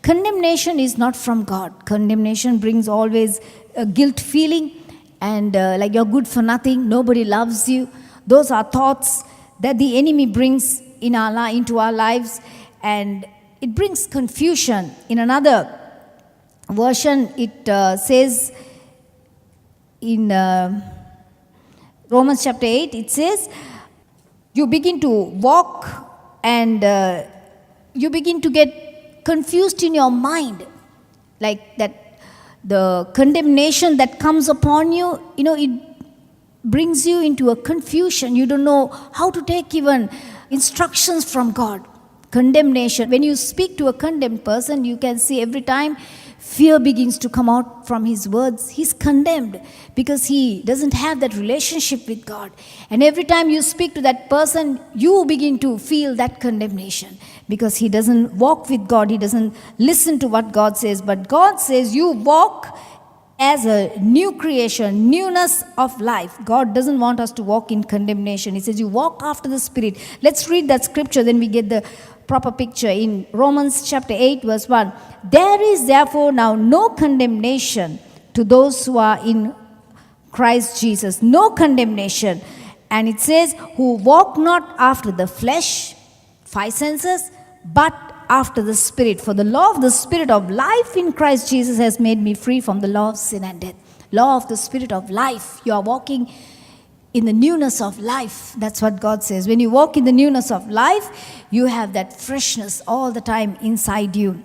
Condemnation is not from God. Condemnation brings always a guilt feeling and like you're good for nothing, nobody loves you. Those are thoughts that the enemy brings into our lives, and it brings confusion. In another version, it says in Romans chapter 8, it says, you begin to walk and you begin to get confused in your mind. Like that, the condemnation that comes upon you, it brings you into a confusion. You don't know how to take even instructions from God. Condemnation. When you speak to a condemned person, you can see every time fear begins to come out from his words. He's condemned because he doesn't have that relationship with God. And every time you speak to that person, you begin to feel that condemnation because he doesn't walk with God. He doesn't listen to what God says. But God says you walk as a new creation, newness of life. God doesn't want us to walk in condemnation. He says you walk after the Spirit. Let's read that scripture, then we get the proper picture. In Romans chapter 8 verse 1, there is therefore now no condemnation to those who are in Christ Jesus. No condemnation. And it says, who walk not after the flesh, five senses, but after the Spirit. For the law of the Spirit of life in Christ Jesus has made me free from the law of sin and death. Law of the Spirit of life. You are walking in the newness of life. That's what God says. When you walk in the newness of life, you have that freshness all the time inside you.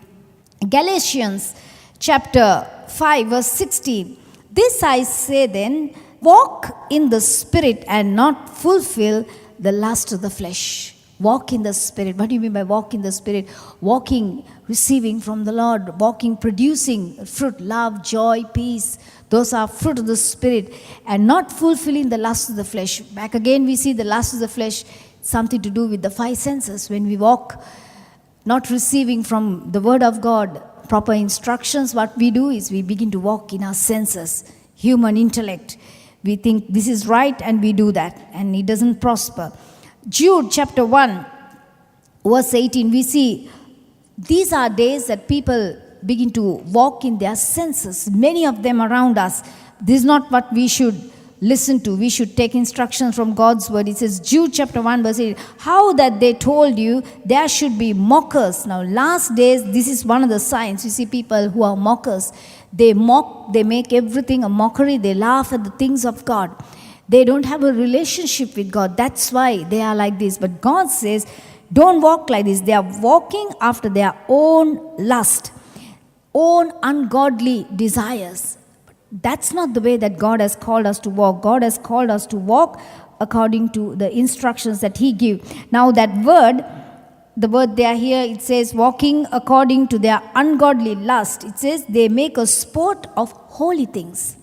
Galatians chapter 5 verse 16. This I say then, walk in the Spirit and not fulfill the lust of the flesh. Walk in the Spirit. What do you mean by walk in the Spirit? Walking, receiving from the Lord. Walking, producing fruit, love, joy, peace. Those are fruit of the Spirit. And not fulfilling the lust of the flesh. Back again we see the lust of the flesh, something to do with the five senses. When we walk, not receiving from the Word of God proper instructions, what we do is we begin to walk in our senses. Human intellect. We think this is right and we do that. And it doesn't prosper. Jude chapter 1 verse 18, we see these are days that people begin to walk in their senses. Many of them around us. This is not what we should listen to. We should take instructions from God's word. It says Jude chapter 1 verse 8, how that they told you there should be mockers. Now last days, this is one of the signs. You see people who are mockers. They mock, they make everything a mockery. They laugh at the things of God. They don't have a relationship with God. That's why they are like this. But God says, don't walk like this. They are walking after their own lust, own ungodly desires. That's not the way that God has called us to walk. God has called us to walk according to the instructions that He gives. Now that word, the word there here, it says walking according to their ungodly lust. It says they make a sport of holy things.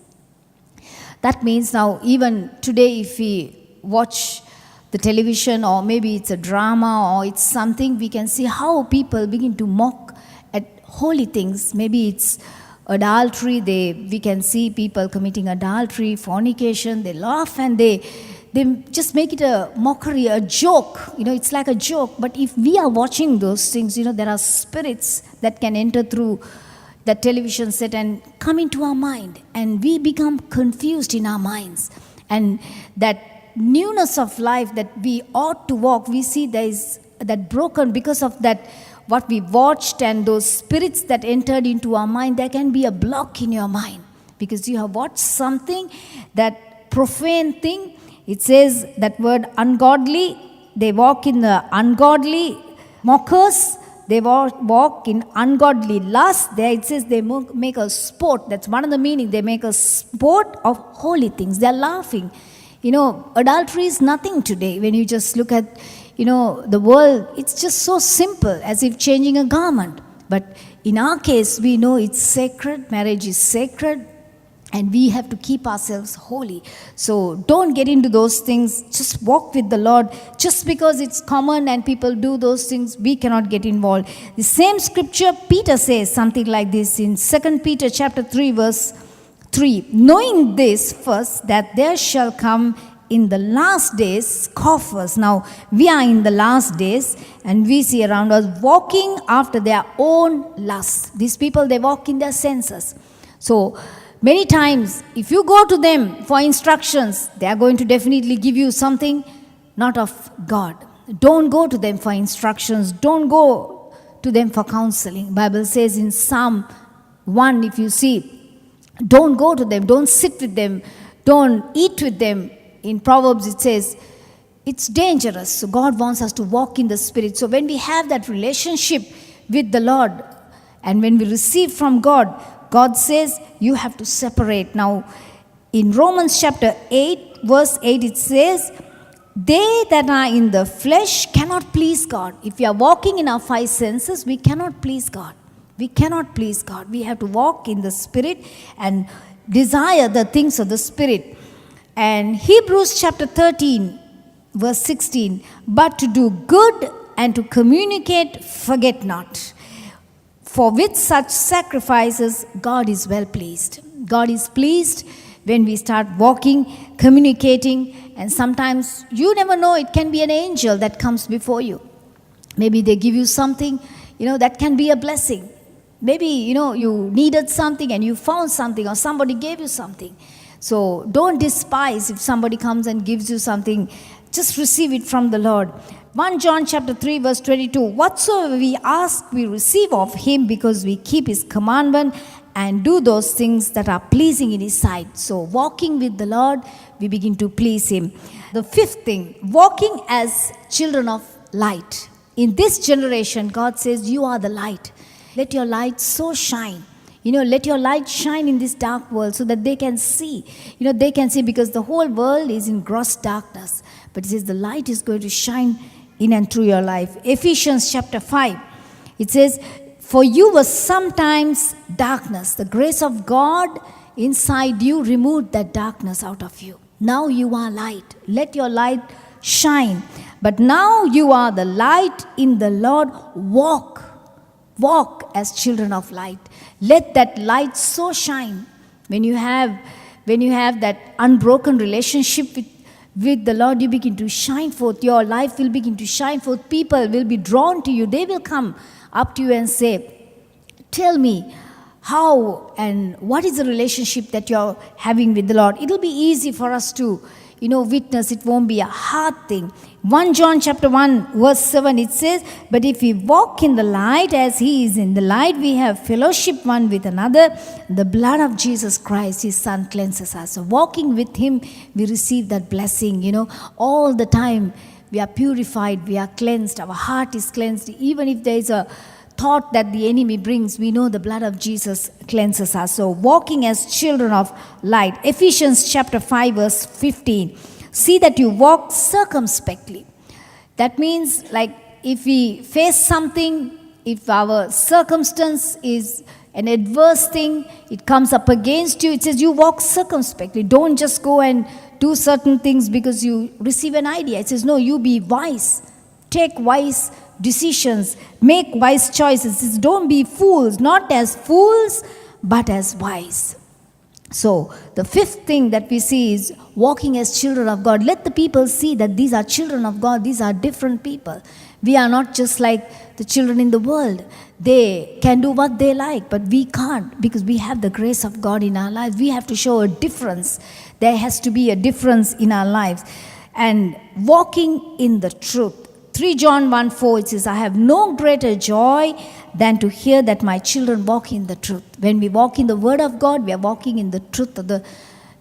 That means now even today if we watch the television or maybe it's a drama or it's something, we can see how people begin to mock at holy things. Maybe it's adultery. We can see people committing adultery, fornication. They laugh and they just make it a mockery, a joke. It's like a joke. But if we are watching those things, there are spirits that can enter through that television set and come into our mind, and we become confused in our minds. And that newness of life that we ought to walk, we see there is that broken because of that what we watched and those spirits that entered into our mind. There can be a block in your mind because you have watched something, that profane thing. It says that word ungodly. They walk in the ungodly. Mockers, they walk in ungodly lust. There it says they make a sport. That's one of the meaning. They make a sport of holy things. They're laughing. Adultery is nothing today. When you just look at, the world, it's just so simple, as if changing a garment. But in our case, we know it's sacred. Marriage is sacred. And we have to keep ourselves holy. So don't get into those things. Just walk with the Lord. Just because it's common and people do those things, we cannot get involved. The same scripture, Peter says something like this in 2 Peter chapter 3 verse 3. Knowing this first, that there shall come in the last days scoffers. Now, we are in the last days and we see around us walking after their own lusts. These people, they walk in their senses. So, many times, if you go to them for instructions, they are going to definitely give you something not of God. Don't go to them for instructions. Don't go to them for counseling. Bible says in Psalm 1, if you see, don't go to them. Don't sit with them. Don't eat with them. In Proverbs, it says, it's dangerous. So God wants us to walk in the Spirit. So when we have that relationship with the Lord and when we receive from God, God says you have to separate. Now, in Romans chapter 8, verse 8, it says, they that are in the flesh cannot please God. If we are walking in our five senses, we cannot please God. We cannot please God. We have to walk in the Spirit and desire the things of the Spirit. And Hebrews chapter 13, verse 16, but to do good and to communicate, forget not. For with such sacrifices, God is well pleased. God is pleased when we start walking, communicating, and sometimes you never know, it can be an angel that comes before you. Maybe they give you something, that can be a blessing. Maybe, you needed something and you found something or somebody gave you something. So don't despise if somebody comes and gives you something. Just receive it from the Lord. 1 John chapter 3 verse 22. Whatsoever we ask, we receive of him because we keep his commandment and do those things that are pleasing in his sight. So walking with the Lord, we begin to please him. The fifth thing, walking as children of light. In this generation, God says, you are the light. Let your light so shine. Let your light shine in this dark world so that they can see. They can see because the whole world is in gross darkness. But it says the light is going to shine in and through your life. Ephesians chapter 5, it says, for you were sometimes darkness. The grace of God inside you removed that darkness out of you. Now you are light. Let your light shine. But now you are the light in the Lord. Walk as children of light. Let that light so shine. When you have that unbroken relationship with the Lord, you begin to shine forth. Your life will begin to shine forth. People will be drawn to you. They will come up to you and say, tell me how and what is the relationship that you're having with the Lord. It will be easy for us to witness. It won't be a hard thing. 1 John chapter 1 verse 7, it says, but if we walk in the light as he is in the light, we have fellowship one with another. The blood of Jesus Christ, his son, cleanses us. So walking with him, we receive that blessing, all the time. We are purified, we are cleansed, our heart is cleansed. Even if there is a thought that the enemy brings, we know the blood of Jesus cleanses us. So walking as children of light. Ephesians chapter 5 verse 15. See that you walk circumspectly. That means like if we face something, if our circumstance is an adverse thing, it comes up against you, it says you walk circumspectly. Don't just go and do certain things because you receive an idea. It says no, you be wise. Take wise decisions. Make wise choices. It says don't be fools, not as fools, but as wise. So, the fifth thing that we see is walking as children of God. Let the people see that these are children of God. These are different people. We are not just like the children in the world. They can do what they like, but we can't because we have the grace of God in our lives. We have to show a difference. There has to be a difference in our lives. And walking in the truth. 3 John 1:4, it says, I have no greater joy than to hear that my children walk in the truth. When we walk in the word of God, we are walking in the truth of the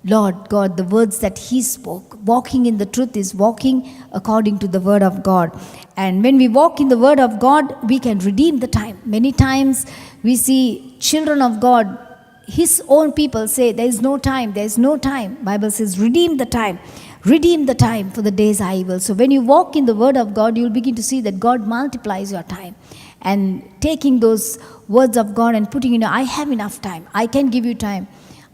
Lord God, the words that he spoke. Walking in the truth is walking according to the word of God. And when we walk in the word of God, we can redeem the time. Many times we see children of God, his own people say, there is no time, there is no time. Bible says, redeem the time. Redeem the time, for the days are evil. So when you walk in the word of God, you will begin to see that God multiplies your time. And taking those words of God and putting I have enough time. I can give you time.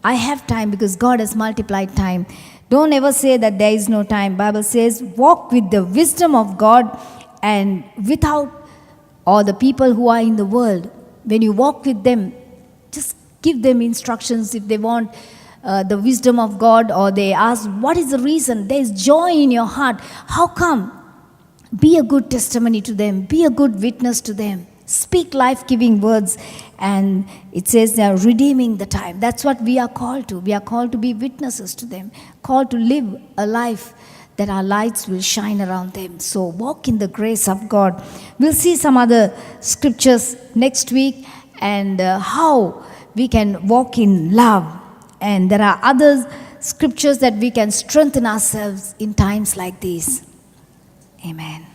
I have time because God has multiplied time. Don't ever say that there is no time. Bible says, walk with the wisdom of God and without, or the people who are in the world. When you walk with them, just give them instructions if they want the wisdom of God, or they ask, what is the reason? There is joy in your heart. How come? Be a good testimony to them. Be a good witness to them. Speak life-giving words. And it says they are redeeming the time. That's what we are called to. We are called to be witnesses to them. Called to live a life that our lights will shine around them. So walk in the grace of God. We'll see some other scriptures next week, and how we can walk in love. And there are other scriptures that we can strengthen ourselves in times like these. Amen.